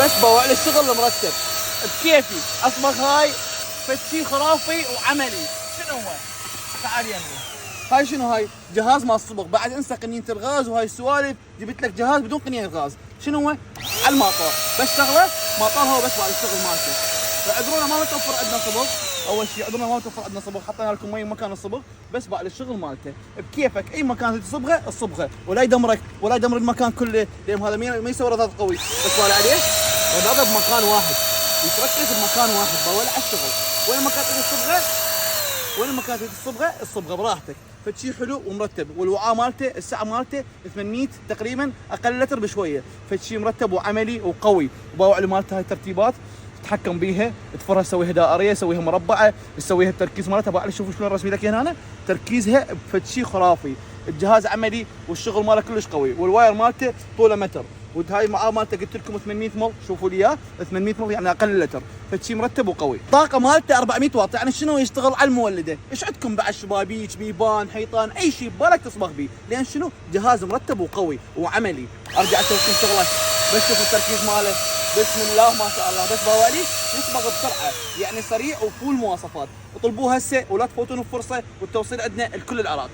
بس بوع لي الشغل المرتب بكيفي. اصبغ هاي فشي خرافي وعملي. شنو هو؟ تعال يمي. هاي شنو هاي؟ جهاز مال صبغ، بعد انسى قنينة الغاز وهاي السوالف، جبت لك جهاز بدون قنينة غاز. شنو هو؟ على الماطور، بس شغله ماطورها وبس بعد الشغل مالته. فعذرونا ما متوفر عندنا صبغ، اول شيء عذرونا ما متوفر عندنا صبغ، حطينا لكم مي مكان الصبغ، بس بعد الشغل مالته بكيفك، اي مكان تصبغه الصبغه، ولا يدمرك ولا يدمر المكان كله، لان هذا ما يسوي رذاذ قوي، بس ولا عليه رذاذ بمكان واحد، يتركز بمكان واحد، بولع الشغل، وين ما كانت الصبغه وين ما كانت الصبغه براحتك، فشي حلو ومرتب، والوعاء مالته السعه مالته 800 تقريبا، اقل لتر بشويه، فشي مرتب وعملي وقوي، وباوع له مالته هاي الترتيبات تتحكم بيها، تفرها تسويها دائريه، تسويها مربعه، تسويها التركيز مالتها، باوع شوفوا شلون رسمي لك هنا تركيزها بفشي خرافي، الجهاز عملي والشغل ماله كلش قوي، والواير مالته طوله متر، وهاي معاه مالته قلت لكم 800 مل، شوفوا لي اياه 800 مل يعني اقل لتر، فشي مرتب وقوي. الطاقه مالته 400 واط، يعني شنو يشتغل على المولده، ايش عندكم بعد شبابيك بيبان حيطان اي شيء ببالك تصبغ بيه، لان شنو جهاز مرتب وقوي وعملي. ارجع اسوي لكم شغله، بس شوفوا التركيز ماله، بسم الله ما شاء الله، بس باوالي يصبغ بسرعه، يعني سريع وفول مواصفات. اطلبوه هسه ولا تفوتون الفرصه، والتوصيل عندنا لكل العراق.